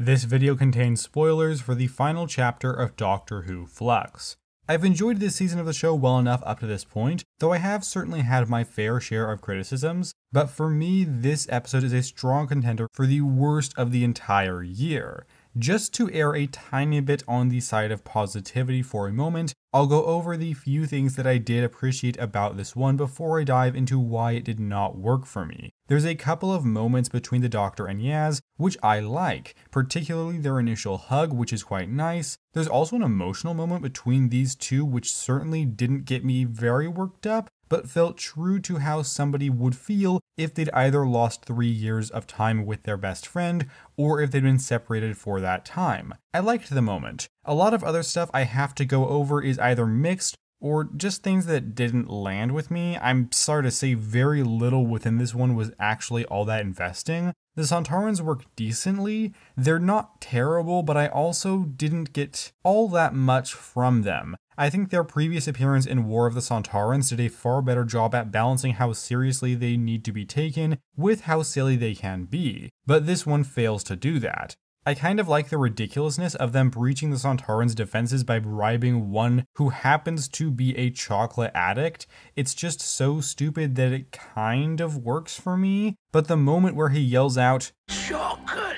This video contains spoilers for the final chapter of Doctor Who Flux. I've enjoyed this season of the show well enough up to this point, though I have certainly had my fair share of criticisms, but for me this episode is a strong contender for the worst of the entire year. Just to err a tiny bit on the side of positivity for a moment, I'll go over the few things that I did appreciate about this one before I dive into why it did not work for me. There's a couple of moments between the Doctor and Yaz which I like, particularly their initial hug, which is quite nice. There's also an emotional moment between these two which certainly didn't get me very worked up, but felt true to how somebody would feel if they'd either lost 3 years of time with their best friend, or if they'd been separated for that time. I liked the moment. A lot of other stuff I have to go over is either mixed, or just things that didn't land with me. I'm sorry to say very little within this one was actually all that investing. The Sontarans work decently. They're not terrible, but I also didn't get all that much from them. I think their previous appearance in War of the Sontarans did a far better job at balancing how seriously they need to be taken with how silly they can be, but this one fails to do that. I kind of like the ridiculousness of them breaching the Sontarans' defenses by bribing one who happens to be a chocolate addict. It's just so stupid that it kind of works for me, but the moment where he yells out, "Chocolate!"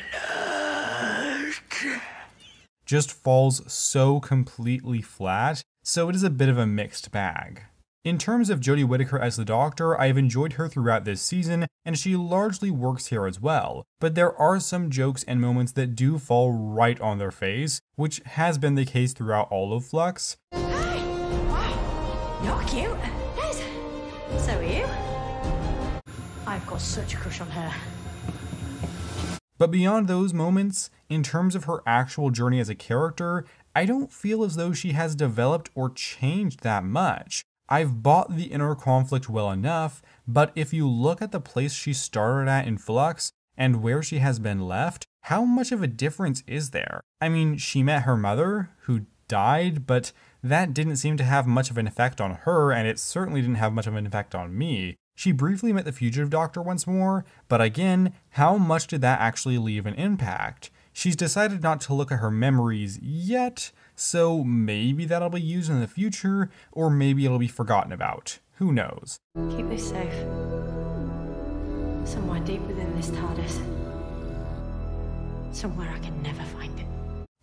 just falls so completely flat, so it is a bit of a mixed bag. In terms of Jodie Whittaker as the Doctor, I've enjoyed her throughout this season, and she largely works here as well, but there are some jokes and moments that do fall right on their face, which has been the case throughout all of Flux. Hi! Wow, you're cute. Yes, so are you. I've got such a crush on her. But beyond those moments, in terms of her actual journey as a character, I don't feel as though she has developed or changed that much. I've bought the inner conflict well enough, but if you look at the place she started at in Flux and where she has been left, how much of a difference is there? I mean, she met her mother, who died, but that didn't seem to have much of an effect on her, and it certainly didn't have much of an effect on me. She briefly met the fugitive Doctor once more, but again, how much did that actually leave an impact? She's decided not to look at her memories yet, so maybe that'll be used in the future, or maybe it'll be forgotten about. Who knows? Keep this safe. Somewhere deep within this TARDIS. Somewhere I can never find it.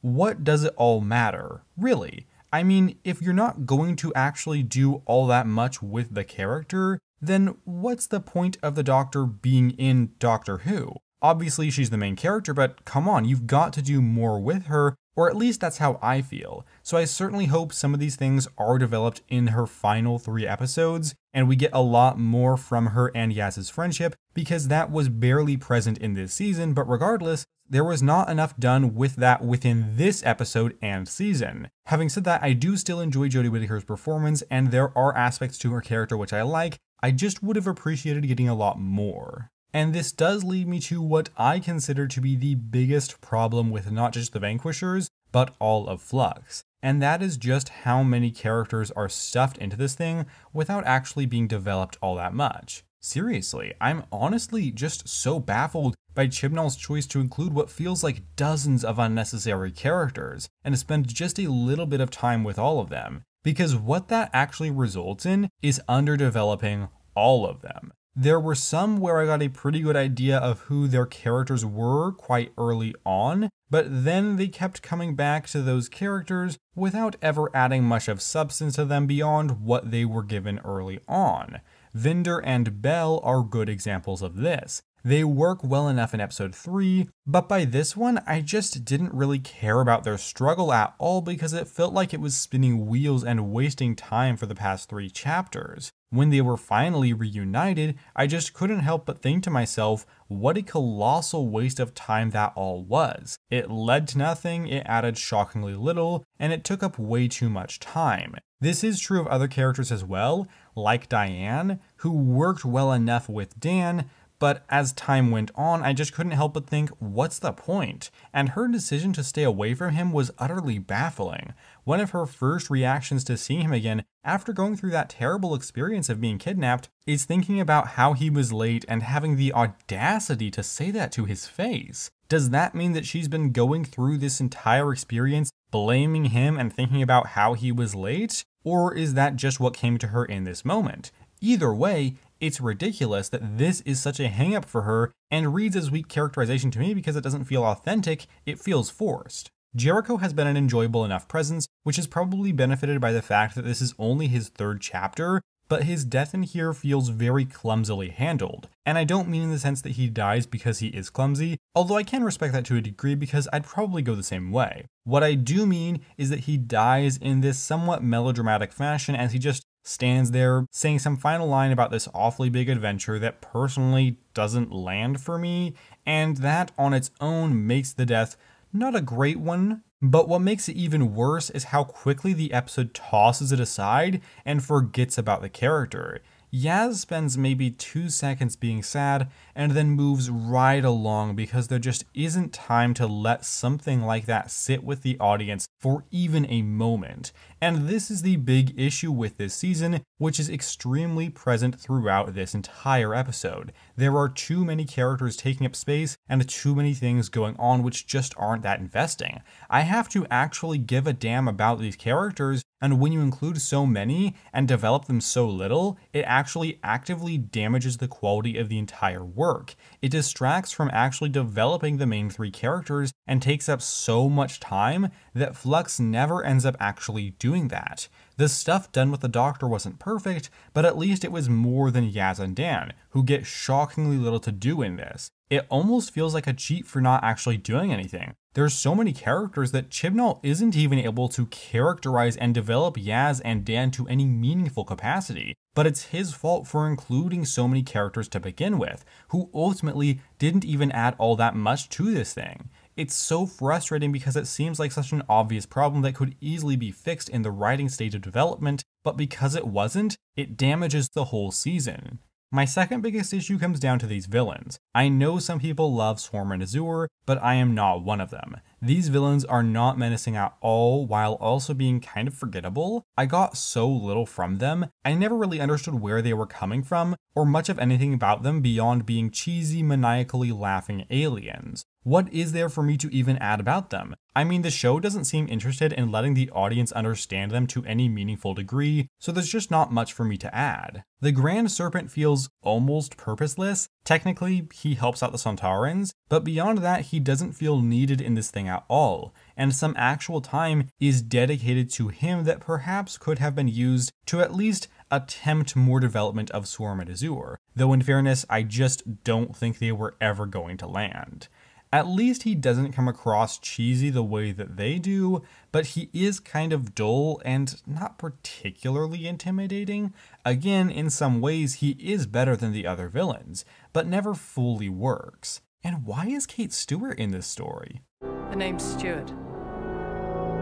What does it all matter? Really? I mean, if you're not going to actually do all that much with the character, then what's the point of the Doctor being in Doctor Who? Obviously she's the main character, but come on, you've got to do more with her, or at least that's how I feel. So I certainly hope some of these things are developed in her final 3 episodes, and we get a lot more from her and Yaz's friendship, because that was barely present in this season, but regardless, there was not enough done with that within this episode and season. Having said that, I do still enjoy Jodie Whittaker's performance, and there are aspects to her character which I like. I just would have appreciated getting a lot more. And this does lead me to what I consider to be the biggest problem with not just the Vanquishers, but all of Flux. And that is just how many characters are stuffed into this thing without actually being developed all that much. Seriously, I'm honestly just so baffled by Chibnall's choice to include what feels like dozens of unnecessary characters, and to spend just a little bit of time with all of them. Because what that actually results in is underdeveloping all of them. There were some where I got a pretty good idea of who their characters were quite early on, but then they kept coming back to those characters without ever adding much of substance to them beyond what they were given early on. Vinder and Bell are good examples of this. They work well enough in episode 3, but by this one, I just didn't really care about their struggle at all because it felt like it was spinning wheels and wasting time for the past 3 chapters. When they were finally reunited, I just couldn't help but think to myself, what a colossal waste of time that all was. It led to nothing, it added shockingly little, and it took up way too much time. This is true of other characters as well, like Diane, who worked well enough with Dan, but as time went on, I just couldn't help but think, what's the point? And her decision to stay away from him was utterly baffling. One of her first reactions to seeing him again after going through that terrible experience of being kidnapped is thinking about how he was late and having the audacity to say that to his face. Does that mean that she's been going through this entire experience blaming him and thinking about how he was late? Or is that just what came to her in this moment? Either way, it's ridiculous that this is such a hang-up for her and reads as weak characterization to me because it doesn't feel authentic, it feels forced. Jericho has been an enjoyable enough presence, which is probably benefited by the fact that this is only his third chapter, but his death in here feels very clumsily handled. And I don't mean in the sense that he dies because he is clumsy, although I can respect that to a degree because I'd probably go the same way. What I do mean is that he dies in this somewhat melodramatic fashion as he just stands there saying some final line about this awfully big adventure that personally doesn't land for me, and that on its own makes the death not a great one. But what makes it even worse is how quickly the episode tosses it aside and forgets about the character. Yaz spends maybe 2 seconds being sad and then moves right along because there just isn't time to let something like that sit with the audience for even a moment. And this is the big issue with this season, which is extremely present throughout this entire episode. There are too many characters taking up space and too many things going on which just aren't that investing. I have to actually give a damn about these characters, and when you include so many and develop them so little, it actually actively damages the quality of the entire work. It distracts from actually developing the main 3 characters and takes up so much time that Flux never ends up actually doing that. The stuff done with the Doctor wasn't perfect, but at least it was more than Yaz and Dan, who get shockingly little to do in this. It almost feels like a cheat for not actually doing anything. There's so many characters that Chibnall isn't even able to characterize and develop Yaz and Dan to any meaningful capacity, but it's his fault for including so many characters to begin with, who ultimately didn't even add all that much to this thing. It's so frustrating because it seems like such an obvious problem that could easily be fixed in the writing stage of development, but because it wasn't, it damages the whole season. My second biggest issue comes down to these villains. I know some people love Swarm and Azure, but I am not one of them. These villains are not menacing at all while also being kind of forgettable. I got so little from them, I never really understood where they were coming from, or much of anything about them beyond being cheesy, maniacally laughing aliens. What is there for me to even add about them? I mean, the show doesn't seem interested in letting the audience understand them to any meaningful degree, so there's just not much for me to add. The Grand Serpent feels almost purposeless. Technically, he helps out the Sontarans, but beyond that, he doesn't feel needed in this thing at all, and some actual time is dedicated to him that perhaps could have been used to at least attempt more development of Swarm and Azure, though in fairness, I just don't think they were ever going to land. At least he doesn't come across cheesy the way that they do, but he is kind of dull and not particularly intimidating. Again, in some ways he is better than the other villains, but never fully works. And why is Kate Stewart in this story? The name's Stewart.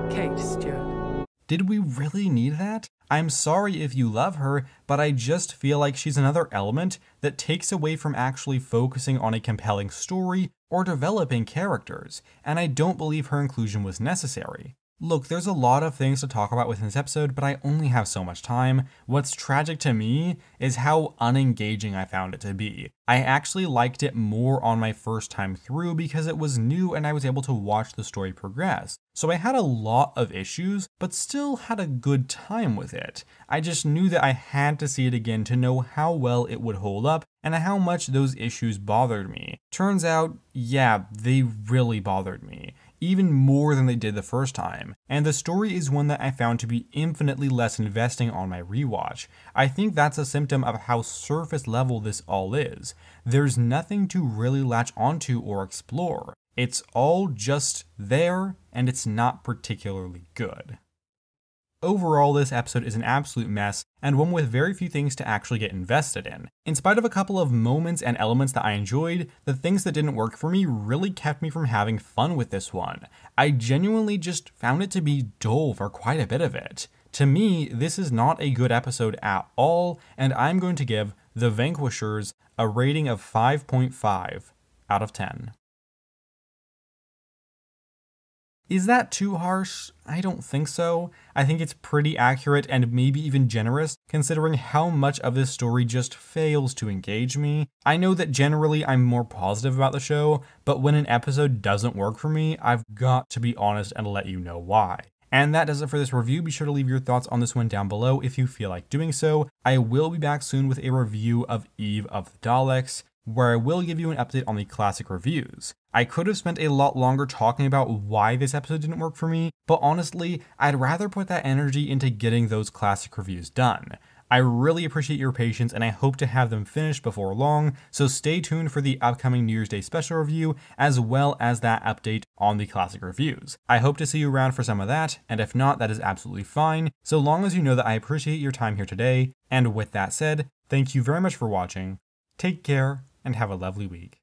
Kate Stewart. Did we really need that? I'm sorry if you love her, but I just feel like she's another element that takes away from actually focusing on a compelling story or developing characters, and I don't believe her inclusion was necessary. Look, there's a lot of things to talk about within this episode, but I only have so much time. What's tragic to me is how unengaging I found it to be. I actually liked it more on my first time through because it was new and I was able to watch the story progress. So I had a lot of issues, but still had a good time with it. I just knew that I had to see it again to know how well it would hold up and how much those issues bothered me. Turns out, yeah, they really bothered me. Even more than they did the first time, and the story is one that I found to be infinitely less investing on my rewatch. I think that's a symptom of how surface level this all is. There's nothing to really latch onto or explore. It's all just there, and it's not particularly good. Overall, this episode is an absolute mess, and one with very few things to actually get invested in. In spite of a couple of moments and elements that I enjoyed, the things that didn't work for me really kept me from having fun with this one. I genuinely just found it to be dull for quite a bit of it. To me, this is not a good episode at all, and I'm going to give The Vanquishers a rating of 5.5 out of 10. Is that too harsh? I don't think so. I think it's pretty accurate and maybe even generous, considering how much of this story just fails to engage me. I know that generally I'm more positive about the show, but when an episode doesn't work for me, I've got to be honest and let you know why. And that does it for this review. Be sure to leave your thoughts on this one down below if you feel like doing so. I will be back soon with a review of Eve of the Daleks, where I will give you an update on the classic reviews. I could have spent a lot longer talking about why this episode didn't work for me, but honestly, I'd rather put that energy into getting those classic reviews done. I really appreciate your patience and I hope to have them finished before long, so stay tuned for the upcoming New Year's Day special review as well as that update on the classic reviews. I hope to see you around for some of that, and if not, that is absolutely fine, so long as you know that I appreciate your time here today. And with that said, thank you very much for watching, take care, and have a lovely week.